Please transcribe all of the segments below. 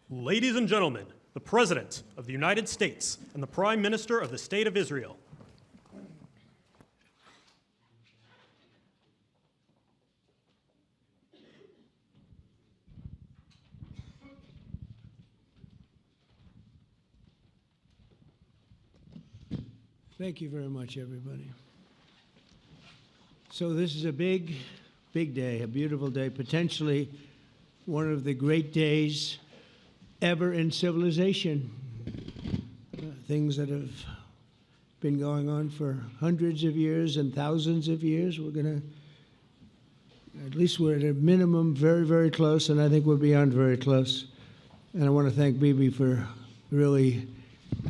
Ladies and gentlemen, the President of the United States and the Prime Minister of the State of Israel. Thank you very much, everybody. So this is a big, big day, a beautiful day, potentially one of the great days ever in civilization. Things that have been going on for hundreds of years and thousands of years. We're going to, at least we're at a minimum very, very close, and I think we're beyond very close. And I want to thank Bibi for really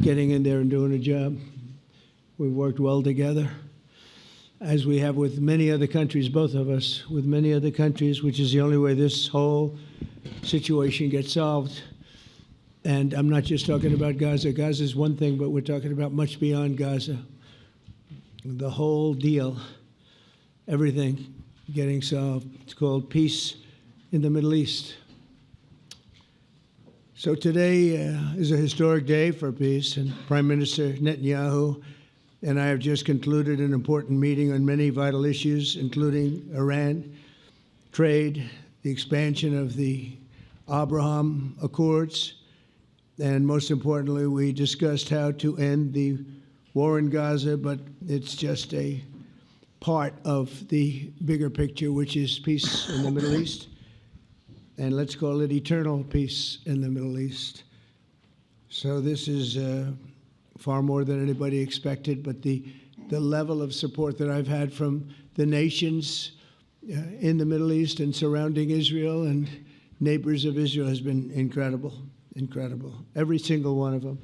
getting in there and doing a job. We've worked well together, as we have with many other countries, both of us, with many other countries, which is the only way this whole situation gets solved. And I'm not just talking about Gaza. Gaza is one thing, but we're talking about much beyond Gaza. The whole deal, everything getting solved. It's called peace in the Middle East. So today is a historic day for peace, and Prime Minister Netanyahu and I have just concluded an important meeting on many vital issues, including Iran, trade, the expansion of the Abraham Accords, and most importantly, we discussed how to end the war in Gaza, but it's just a part of the bigger picture, which is peace in the Middle East, and let's call it eternal peace in the Middle East. So this is far more than anybody expected, but the level of support that I've had from the nations in the Middle East and surrounding Israel and neighbors of Israel has been incredible, incredible. Every single one of them.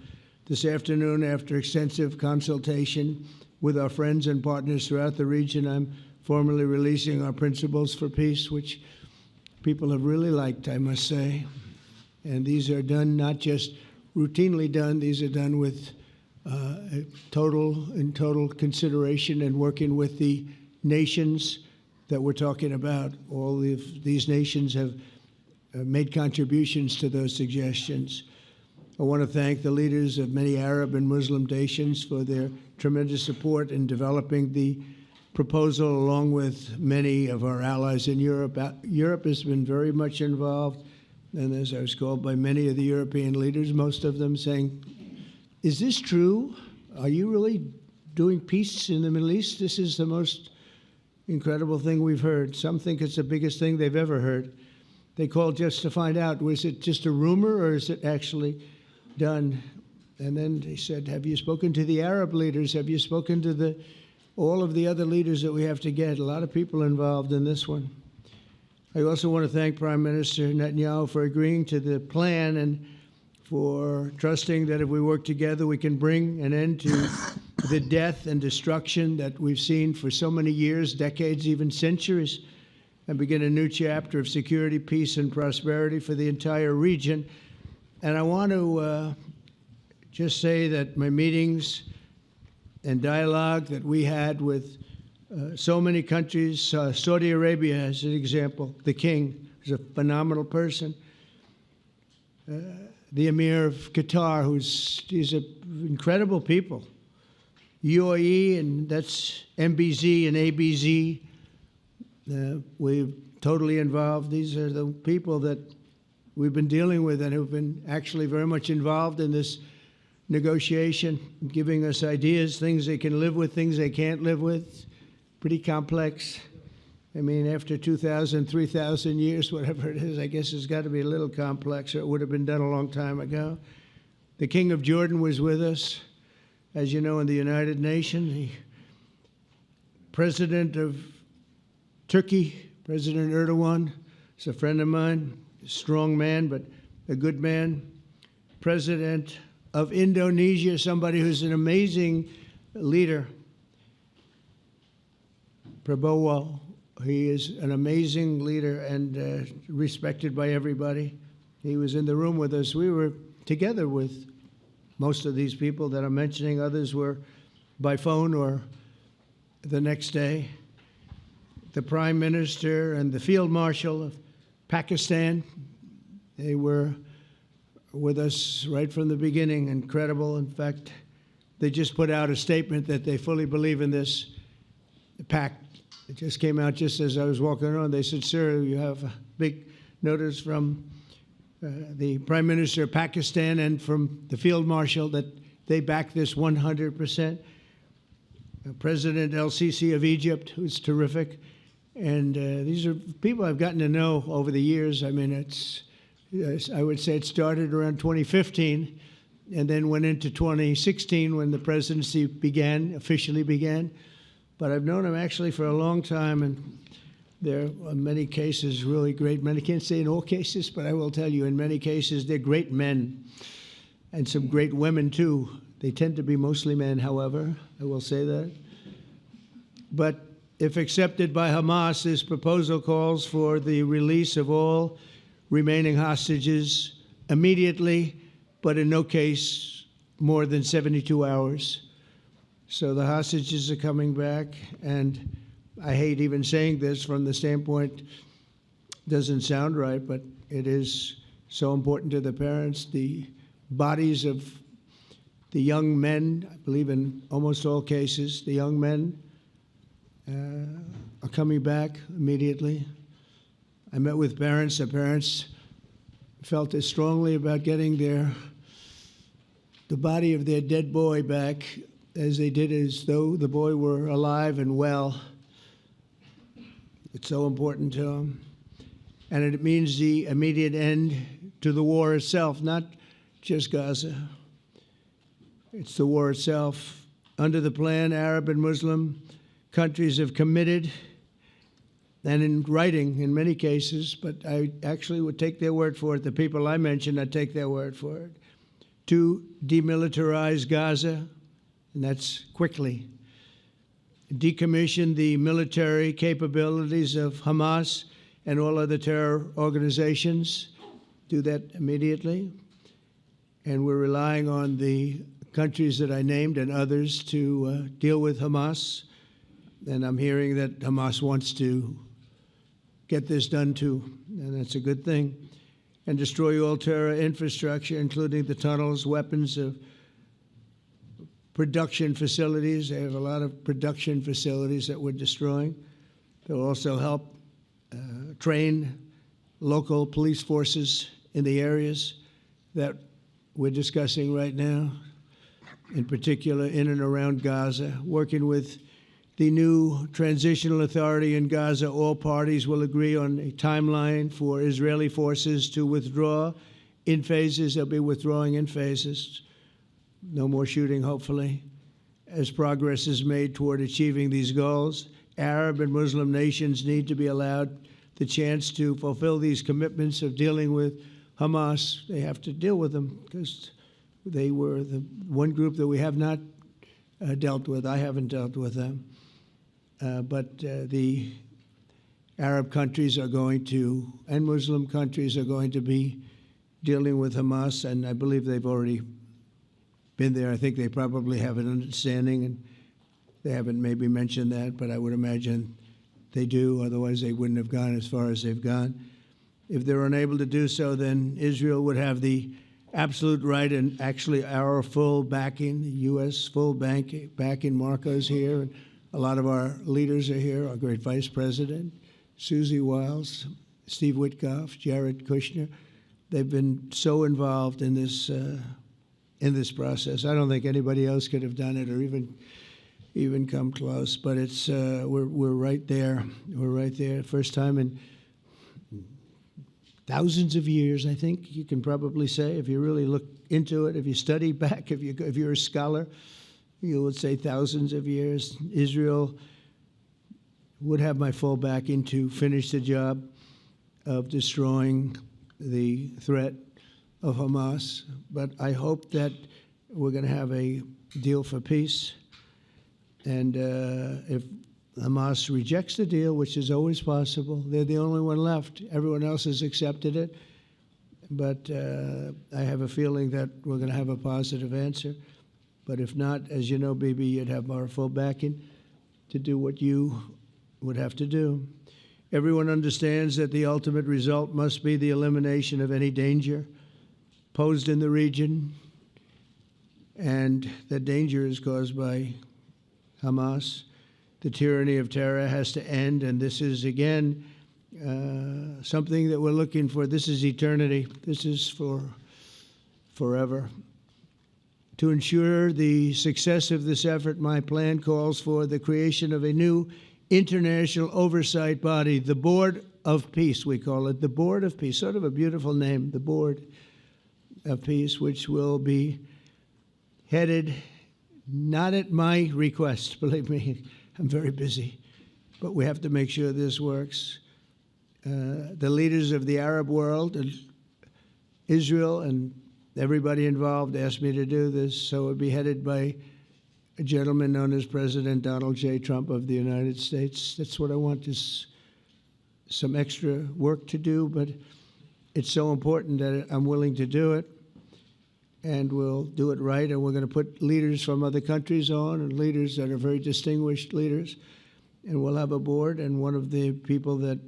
This afternoon, after extensive consultation with our friends and partners throughout the region, I'm formally releasing our principles for peace, which people have really liked, I must say. And these are done not just routinely done, these are done with total consideration and working with the nations that we're talking about. All of these nations have made contributions to those suggestions. I want to thank the leaders of many Arab and Muslim nations for their tremendous support in developing the proposal, along with many of our allies in Europe. Europe has been very much involved, and as I was called by many of the European leaders, most of them saying, is this true? Are you really doing peace in the Middle East? This is the most incredible thing we've heard. Some think it's the biggest thing they've ever heard. They called just to find out, was it just a rumor or is it actually done? And then they said, have you spoken to the Arab leaders? Have you spoken to all of the other leaders that we have to get? A lot of people involved in this one. I also want to thank Prime Minister Netanyahu for agreeing to the plan and for trusting that if we work together, we can bring an end to the death and destruction that we've seen for so many years, decades, even centuries, and begin a new chapter of security, peace, and prosperity for the entire region. And I want to just say that my meetings and dialogue that we had with so many countries, Saudi Arabia as an example, the king is a phenomenal person. The Emir of Qatar, he's incredible people. UAE, and that's MBZ and ABZ. We're totally involved. These are the people that we've been dealing with and who've been actually very much involved in this negotiation, giving us ideas, things they can live with, things they can't live with. Pretty complex. I mean, after 2,000, 3,000 years, whatever it is, I guess it's got to be a little complex, or it would have been done a long time ago. The King of Jordan was with us, as you know, in the United Nations. The President of Turkey, President Erdogan, is a friend of mine, a strong man, but a good man. President of Indonesia, somebody who's an amazing leader, Prabowo. He is an amazing leader and respected by everybody. He was in the room with us. We were together with most of these people that I'm mentioning. Others were by phone or the next day. The Prime Minister and the Field Marshal of Pakistan, they were with us right from the beginning, incredible. In fact, they just put out a statement that they fully believe in this pact. It just came out just as I was walking around. They said, sir, you have a big notice from the Prime Minister of Pakistan and from the Field Marshal that they back this 100%. President El-Sisi of Egypt, who's terrific. And these are people I've gotten to know over the years. I mean, I would say it started around 2015 and then went into 2016 when the presidency officially began. But I've known him actually for a long time, and they're in many cases really great men. I can't say in all cases, but I will tell you in many cases they're great men and some great women too. They tend to be mostly men, however, I will say that. But if accepted by Hamas, this proposal calls for the release of all remaining hostages immediately, but in no case more than 72 hours. So the hostages are coming back, and I hate even saying this from the standpoint, doesn't sound right, but it is so important to the parents. The bodies of the young men, I believe in almost all cases, the young men are coming back immediately. I met with parents. The parents felt as strongly about getting the body of their dead boy back as they did as though the boy were alive and well. It's so important to them. And it means the immediate end to the war itself, not just Gaza. It's the war itself. Under the plan, Arab and Muslim countries have committed, and in writing in many cases, but I actually would take their word for it. The people I mentioned, I'd take their word for it, to demilitarize Gaza, and that's quickly. Decommission the military capabilities of Hamas and all other terror organizations. Do that immediately. And we're relying on the countries that I named and others to deal with Hamas. And I'm hearing that Hamas wants to get this done too, and that's a good thing. And destroy all terror infrastructure, including the tunnels, weapons of production facilities. They have a lot of production facilities that we're destroying. They'll also help train local police forces in the areas that we're discussing right now, in particular in and around Gaza, working with the new transitional authority in Gaza. All parties will agree on a timeline for Israeli forces to withdraw in phases. They'll be withdrawing in phases. No more shooting, hopefully. As progress is made toward achieving these goals, Arab and Muslim nations need to be allowed the chance to fulfill these commitments of dealing with Hamas. They have to deal with them because they were the one group that we have not dealt with. I haven't dealt with them. But the Arab countries are going to, and Muslim countries are going to be dealing with Hamas, and I believe they've already been there. I think they probably have an understanding, and they haven't maybe mentioned that, but I would imagine they do. Otherwise, they wouldn't have gone as far as they've gone. If they're unable to do so, then Israel would have the absolute right and actually our full backing, the U.S. full backing. Marco's here, and a lot of our leaders are here, our great Vice President, Susie Wiles, Steve Witkoff, Jared Kushner. They've been so involved in this process. I don't think anybody else could have done it or even come close. But it's we're right there. We're right there. First time in thousands of years, I think you can probably say, if you really look into it, if you study back, if you're a scholar, you would say thousands of years. Israel would have my full backing to finish the job of destroying the threat of Hamas. But I hope that we're going to have a deal for peace. And if Hamas rejects the deal, which is always possible, they're the only one left. Everyone else has accepted it. But I have a feeling that we're going to have a positive answer. But if not, as you know, Bibi, you'd have our full backing to do what you would have to do. Everyone understands that the ultimate result must be the elimination of any danger posed in the region, and the danger is caused by Hamas. The tyranny of terror has to end, and this is, again, something that we're looking for. This is eternity. This is for forever. To ensure the success of this effort, my plan calls for the creation of a new international oversight body, the Board of Peace, we call it, the Board of Peace, sort of a beautiful name, the Board of Peace, which will be headed, not at my request, believe me, I'm very busy, but we have to make sure this works. The leaders of the Arab world and Israel and everybody involved asked me to do this, so it would be headed by a gentleman known as President Donald J. Trump of the United States. That's what I want, is some extra work to do, but it's so important that I'm willing to do it, and we'll do it right, and we're going to put leaders from other countries on, and leaders that are very distinguished leaders, and we'll have a board, and one of the people that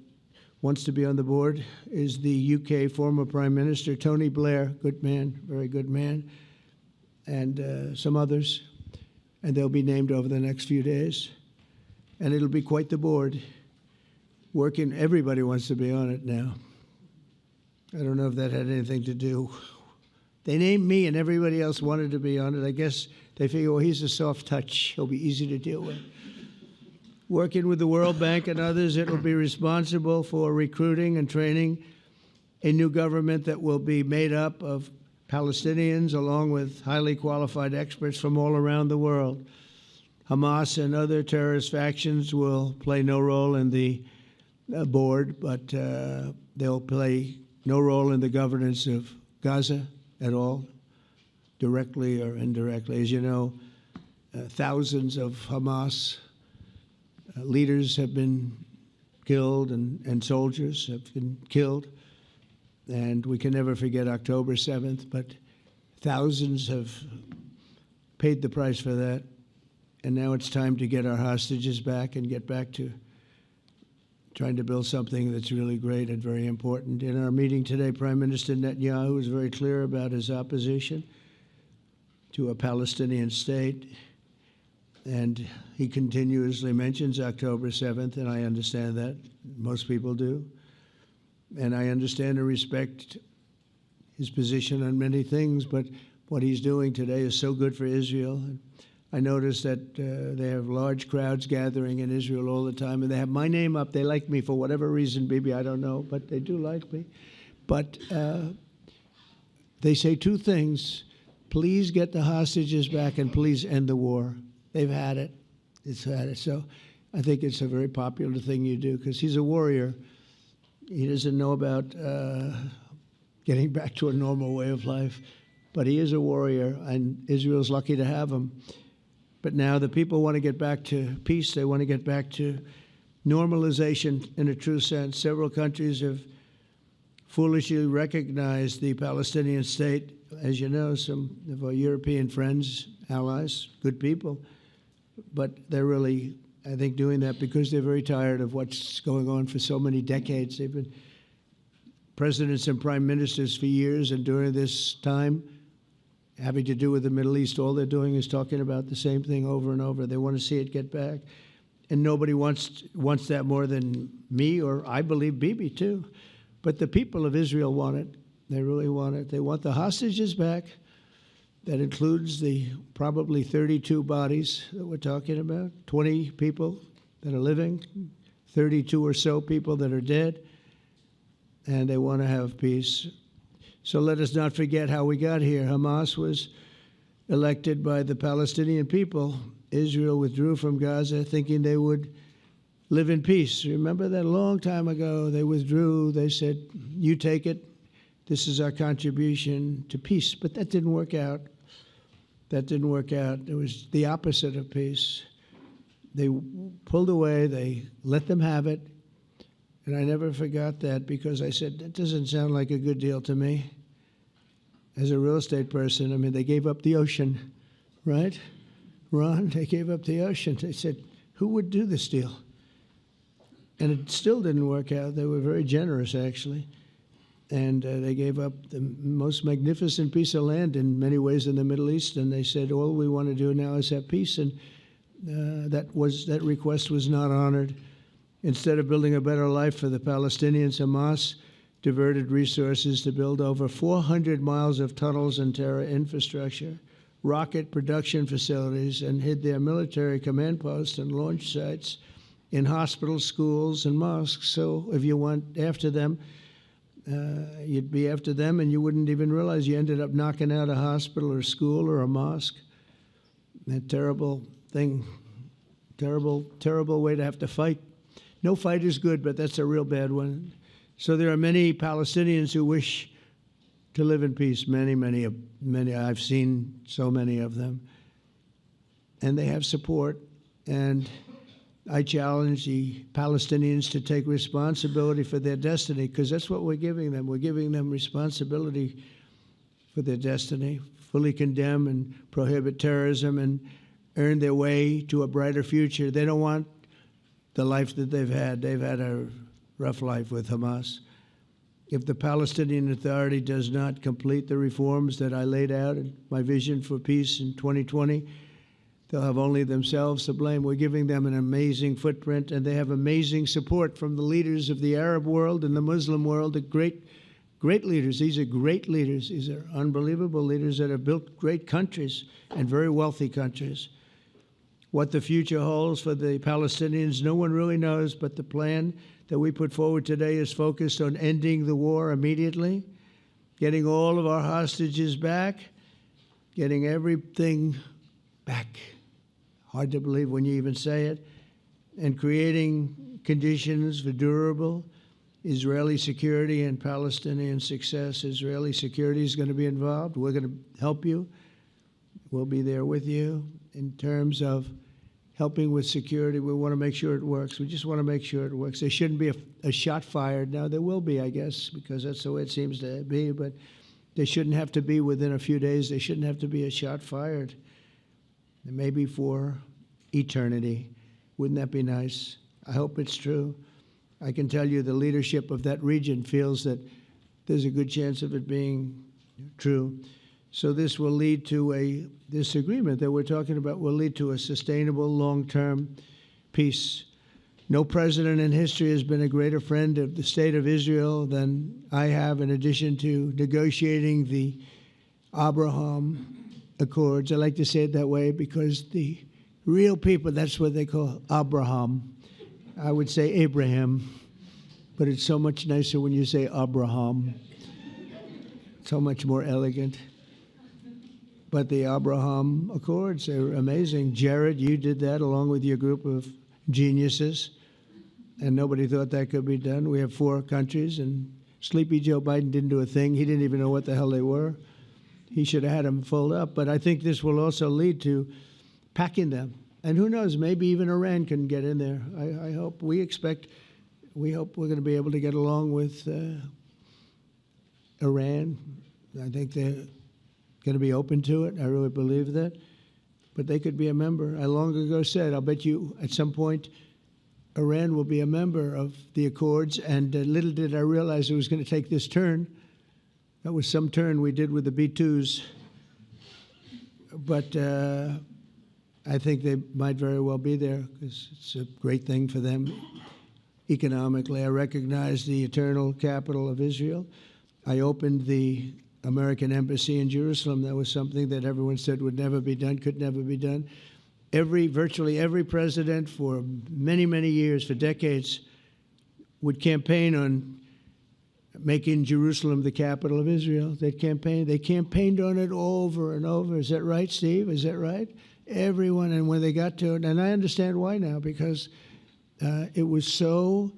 wants to be on the board is the UK former Prime Minister, Tony Blair, good man, very good man, and some others, and they'll be named over the next few days, and it'll be quite the board. Working, everybody wants to be on it now. I don't know if that had anything to do. They named me and everybody else wanted to be on it. I guess they figure, well, he's a soft touch. He'll be easy to deal with. Working with the World Bank and others, it will be responsible for recruiting and training a new government that will be made up of Palestinians along with highly qualified experts from all around the world. Hamas and other terrorist factions will play no role in the board, but they'll play no role in the governance of Gaza at all, directly or indirectly. As you know, thousands of Hamas leaders have been killed and soldiers have been killed. And we can never forget October 7th, but thousands have paid the price for that. And now it's time to get our hostages back and get back to trying to build something that's really great and very important. In our meeting today, Prime Minister Netanyahu was very clear about his opposition to a Palestinian state. And he continuously mentions October 7th, and I understand that. Most people do. And I understand and respect his position on many things, but what he's doing today is so good for Israel. I noticed that they have large crowds gathering in Israel all the time, and they have my name up. They like me for whatever reason, maybe I don't know, but they do like me. But they say two things: please get the hostages back, and please end the war. They've had it. It's had it. So I think it's a very popular thing you do, because he's a warrior. He doesn't know about getting back to a normal way of life, but he is a warrior, and Israel's lucky to have him. But now the people want to get back to peace. They want to get back to normalization in a true sense. Several countries have foolishly recognized the Palestinian state. As you know, some of our European friends, allies, good people, but they're really, I think, doing that because they're very tired of what's going on for so many decades. They've been presidents and prime ministers for years, and during this time, having to do with the Middle East, all they're doing is talking about the same thing over and over. They want to see it get back. And nobody wants that more than me, or I believe Bibi too. But the people of Israel want it. They really want it. They want the hostages back. That includes the probably 32 bodies that we're talking about, 20 people that are living, 32 or so people that are dead, and they want to have peace. So let us not forget how we got here. Hamas was elected by the Palestinian people. Israel withdrew from Gaza thinking they would live in peace. Remember that a long time ago? They withdrew. They said, you take it. This is our contribution to peace. But that didn't work out. That didn't work out. It was the opposite of peace. They pulled away. They let them have it. And I never forgot that, because I said, that doesn't sound like a good deal to me. As a real estate person, I mean, they gave up the ocean, right? Ron, they gave up the ocean. They said, who would do this deal? And it still didn't work out. They were very generous, actually. And they gave up the most magnificent piece of land in many ways in the Middle East, and they said, all we want to do now is have peace, and that request was not honored. Instead of building a better life for the Palestinians, Hamas diverted resources to build over 400 miles of tunnels and terror infrastructure, rocket production facilities, and hid their military command posts and launch sites in hospitals, schools, and mosques. So if you went after them, you'd be after them, and you wouldn't even realize you ended up knocking out a hospital or a school or a mosque. That terrible thing, terrible, terrible way to have to fight. No fight is good, but that's a real bad one. So there are many Palestinians who wish to live in peace. Many. I've seen so many of them, and they have support. And I challenge the Palestinians to take responsibility for their destiny, because that's what we're giving them. We're giving them responsibility for their destiny, fully condemn and prohibit terrorism and earn their way to a brighter future. They don't want the life that they've had. They've had a rough life with Hamas. If the Palestinian Authority does not complete the reforms that I laid out in my vision for peace in 2020, they'll have only themselves to blame. We're giving them an amazing footprint, and they have amazing support from the leaders of the Arab world and the Muslim world, the great leaders. These are great leaders. These are unbelievable leaders that have built great countries and very wealthy countries. What the future holds for the Palestinians, no one really knows, but the plan that we put forward today is focused on ending the war immediately, getting all of our hostages back, getting everything back. Hard to believe when you even say it, and creating conditions for durable Israeli security and Palestinian success. Israeli security is going to be involved. We're going to help you. We'll be there with you in terms of helping with security. We want to make sure it works. We just want to make sure it works. There shouldn't be a shot fired. Now, there will be, I guess, because that's the way it seems to be, but there shouldn't have to be within a few days. There shouldn't have to be a shot fired. Maybe for eternity. Wouldn't that be nice? I hope it's true. I can tell you the leadership of that region feels that there's a good chance of it being true. So this will lead to this agreement that we're talking about will lead to a sustainable long-term peace. No president in history has been a greater friend of the state of Israel than I have, in addition to negotiating the Abraham Accords. I like to say it that way because the real people, that's what they call Abraham. I would say Abraham, but it's so much nicer when you say Abraham. So much more elegant. But the Abraham Accords are amazing. Jared, you did that along with your group of geniuses, and nobody thought that could be done. We have 4 countries, and Sleepy Joe Biden didn't do a thing. He didn't even know what the hell they were. He should have had them fold up. But I think this will also lead to packing them. And who knows, maybe even Iran can get in there. I hope, we hope we're going to be able to get along with Iran. I think they're going to be open to it. I really believe that. But they could be a member. I long ago said, I'll bet you at some point Iran will be a member of the Accords. And little did I realize it was going to take this turn. That was some turn we did with the B-2s. But I think they might very well be there because it's a great thing for them economically. I recognize the eternal capital of Israel. I opened the American embassy in Jerusalem. That was something that everyone said would never be done, could never be done. Virtually every president for many, many years, for decades, would campaign on making Jerusalem the capital of Israel. They campaigned on it over and over. Is that right, Steve? Is that right? Everyone, and when they got to it, and I understand why now, because it was so.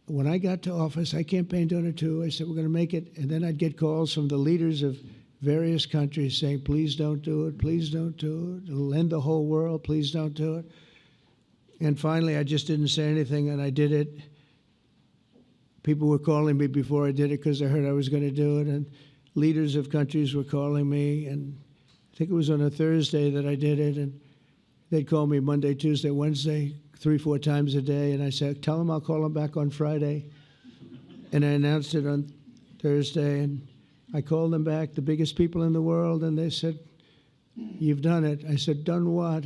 When I got to office, I campaigned on it too. I said, we're going to make it. And then I'd get calls from the leaders of various countries saying, please don't do it. Please don't do it. It'll end the whole world. Please don't do it. And finally, I just didn't say anything, and I did it. People were calling me before I did it because they heard I was going to do it. And leaders of countries were calling me. And I think it was on a Thursday that I did it. And they'd call me Monday, Tuesday, Wednesday, 3-4 times a day, and I said, tell them I'll call them back on Friday. And I announced it on Thursday, and I called them back, the biggest people in the world, and they said, "You've done it." I said, "Done what?"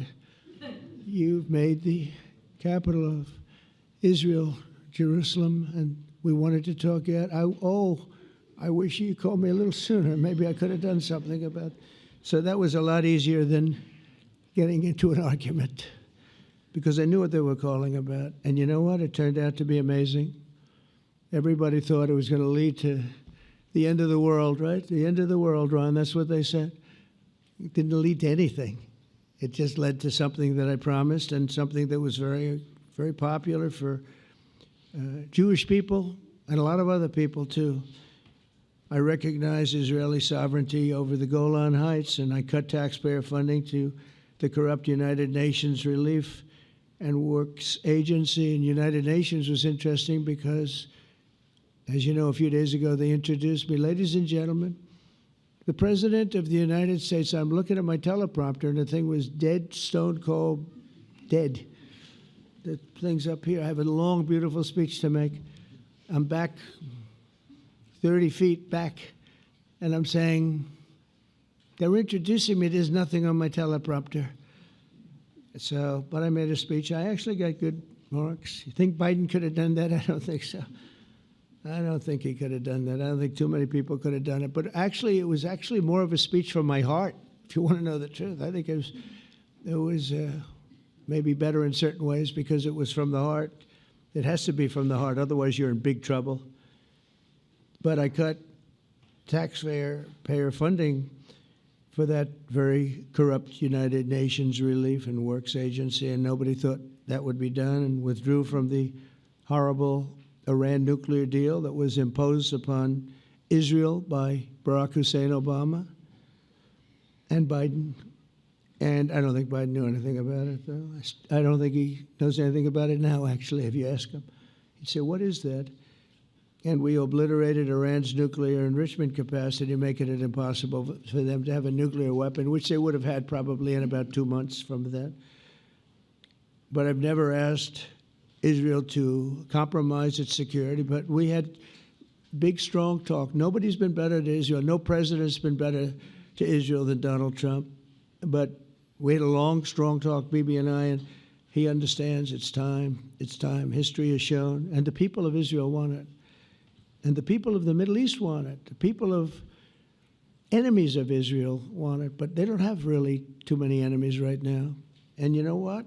"You've made the capital of Israel, Jerusalem, and we wanted to talk yet." I wish you called me a little sooner. Maybe I could have done something about it. So that was a lot easier than getting into an argument, because I knew what they were calling about. And you know what? It turned out to be amazing. Everybody thought it was going to lead to the end of the world, right? The end of the world, Ron, that's what they said. It didn't lead to anything. It just led to something that I promised, and something that was very, very popular for Jewish people and a lot of other people, too. I recognize Israeli sovereignty over the Golan Heights, and I cut taxpayer funding to the corrupt United Nations Relief and Works Agency. And United Nations was interesting because, as you know, a few days ago they introduced me. Ladies and gentlemen, the President of the United States. I'm looking at my teleprompter, and the thing was dead, stone cold, dead. The thing's up here. I have a long, beautiful speech to make. I'm back 30 feet back, and I'm saying, they're introducing me. There's nothing on my teleprompter. So, but I made a speech. I actually got good marks. You think Biden could have done that? I don't think so. I don't think he could have done that. I don't think too many people could have done it. But actually, it was actually more of a speech from my heart, if you want to know the truth. I think it was maybe better in certain ways because it was from the heart. It has to be from the heart. Otherwise, you're in big trouble. But I cut taxpayer funding for that very corrupt United Nations Relief and Works Agency, and nobody thought that would be done, and withdrew from the horrible Iran nuclear deal that was imposed upon Israel by Barack Hussein Obama and Biden. And I don't think Biden knew anything about it, though. I don't think he knows anything about it now, actually, if you ask him. He'd say, "What is that?" And we obliterated Iran's nuclear enrichment capacity, making it impossible for them to have a nuclear weapon, which they would have had probably in about 2 months from that. But I've never asked Israel to compromise its security, but we had big, strong talk. Nobody's been better to Israel. No president's been better to Israel than Donald Trump. But we had a long, strong talk, Bibi and I, and he understands it's time. It's time. History has shown. And the people of Israel want it. And the people of the Middle East want it. The people of enemies of Israel want it. But they don't have really too many enemies right now. And you know what?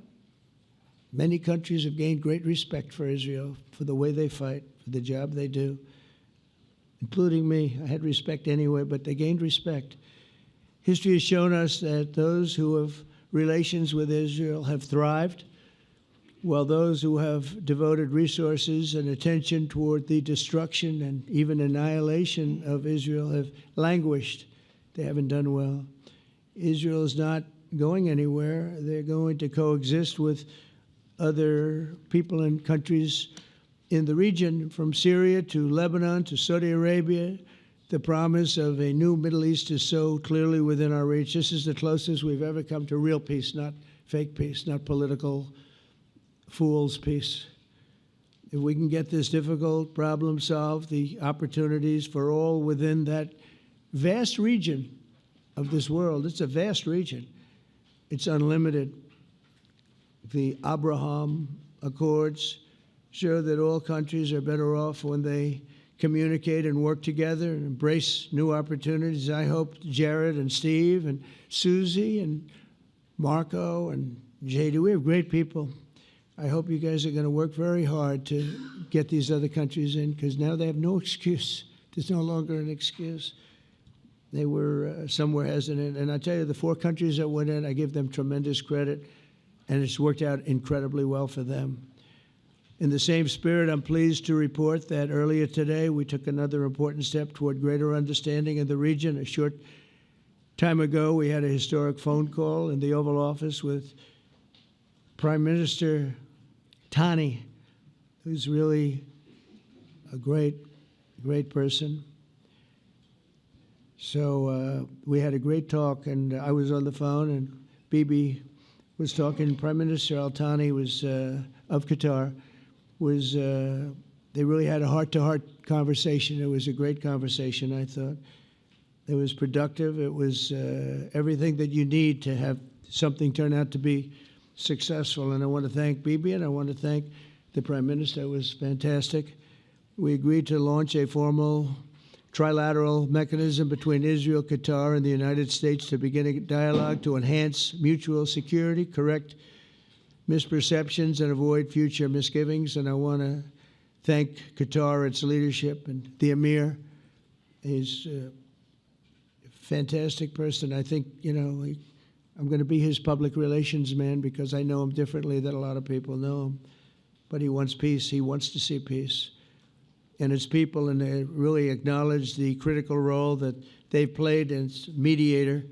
Many countries have gained great respect for Israel, for the way they fight, for the job they do, including me. I had respect anyway, but they gained respect. History has shown us that those who have relations with Israel have thrived, while those who have devoted resources and attention toward the destruction and even annihilation of Israel have languished. They haven't done well. Israel is not going anywhere. They're going to coexist with other people and countries in the region, from Syria to Lebanon to Saudi Arabia. The promise of a new Middle East is so clearly within our reach. This is the closest we've ever come to real peace, not fake peace, not political fool's peace. If we can get this difficult problem solved, the opportunities for all within that vast region of this world, it's a vast region, it's unlimited. The Abraham Accords show that all countries are better off when they communicate and work together and embrace new opportunities. I hope Jared and Steve and Susie and Marco and JD, we have great people. I hope you guys are going to work very hard to get these other countries in, because now they have no excuse. There's no longer an excuse. They were somewhere hesitant. And I tell you, the 4 countries that went in, I give them tremendous credit, and it's worked out incredibly well for them. In the same spirit, I'm pleased to report that earlier today we took another important step toward greater understanding in the region. A short time ago, we had a historic phone call in the Oval Office with Prime Minister Tani, who's really a great, great person. So we had a great talk, and I was on the phone, and Bibi was talking. Prime Minister Al Thani was of Qatar, was the They really had a heart-to-heart conversation. It was a great conversation, I thought. It was productive. It was everything that you need to have something turn out to be successful. And I want to thank Bibi, and I want to thank the Prime Minister. It was fantastic. We agreed to launch a formal trilateral mechanism between Israel, Qatar, and the United States to begin a dialogue to enhance mutual security, correct misperceptions, and avoid future misgivings. And I want to thank Qatar, its leadership, and the Emir. He's a fantastic person. I think, you know, I'm going to be his public relations man because I know him differently than a lot of people know him. But he wants peace. He wants to see peace. And its people, and they really acknowledge the critical role that they've played as mediator.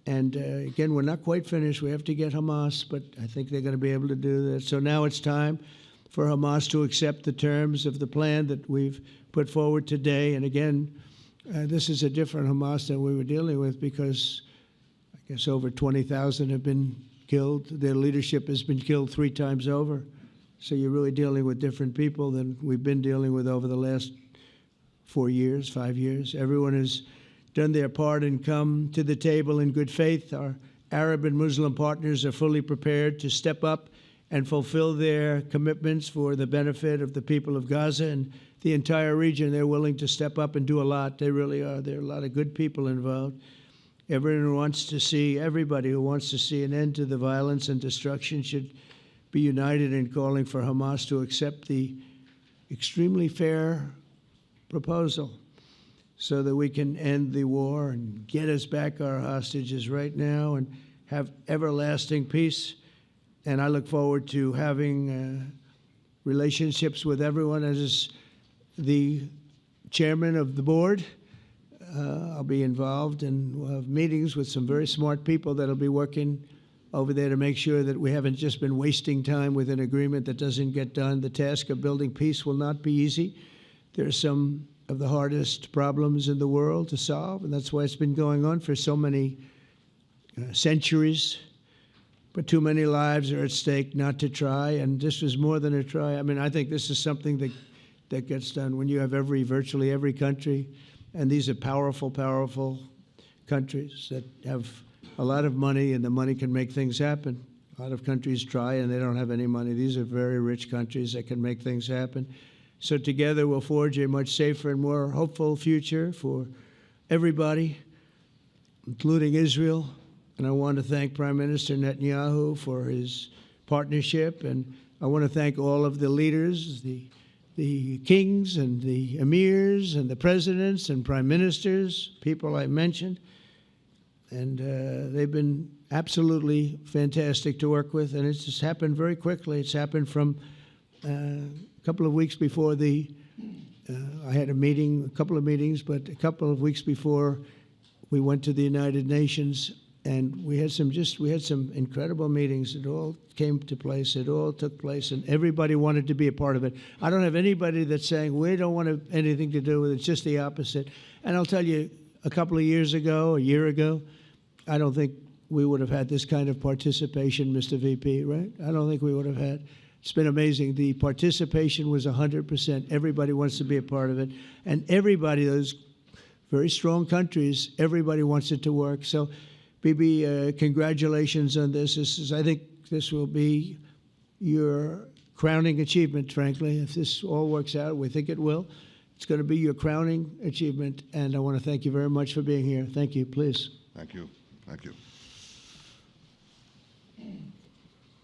And again, we're not quite finished. We have to get Hamas, but I think they're going to be able to do that. So now it's time for Hamas to accept the terms of the plan that we've put forward today. And again, this is a different Hamas than we were dealing with because I guess over 20,000 have been killed. Their leadership has been killed 3 times over. So you're really dealing with different people than we've been dealing with over the last 4 years, 5 years. Everyone has done their part and come to the table in good faith. Our Arab and Muslim partners are fully prepared to step up and fulfill their commitments for the benefit of the people of Gaza and the entire region. They're willing to step up and do a lot. They really are. There are a lot of good people involved. Everyone wants to see, everybody who wants to see an end to the violence and destruction should be united in calling for Hamas to accept the extremely fair proposal so that we can end the war and get us back our hostages right now and have everlasting peace. And I look forward to having relationships with everyone. As the chairman of the board, I'll be involved, and we'll have meetings with some very smart people that'll be working over there to make sure that we haven't just been wasting time with an agreement that doesn't get done. The task of building peace will not be easy. There are some of the hardest problems in the world to solve, and that's why it's been going on for so many centuries. But too many lives are at stake not to try, and this was more than a try. I mean, I think this is something that gets done when you have virtually every country, and these are powerful, powerful countries that have a lot of money, and the money can make things happen. A lot of countries try, and they don't have any money. These are very rich countries that can make things happen. So together we'll forge a much safer and more hopeful future for everybody, including Israel. And I want to thank Prime Minister Netanyahu for his partnership. And I want to thank all of the leaders, the kings and the emirs and the presidents and prime ministers, people I mentioned. And they've been absolutely fantastic to work with. And it's just happened very quickly. It's happened from a couple of weeks before I had a couple of meetings, but a couple of weeks before we went to the United Nations, and we had some incredible meetings. It all came to place. It all took place, and everybody wanted to be a part of it. I don't have anybody that's saying we don't want anything to do with it. It's just the opposite. And I'll tell you, a couple of years ago, a year ago, I don't think we would have had this kind of participation, Mr. VP, right? I don't think we would have had. It's been amazing. The participation was 100%. Everybody wants to be a part of it. And everybody, those very strong countries, everybody wants it to work. So, Bibi, congratulations on this. I think this will be your crowning achievement, frankly. If this all works out, we think it will. It's going to be your crowning achievement. And I want to thank you very much for being here. Thank you. Please. Thank you. Thank you.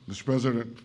Mr. President,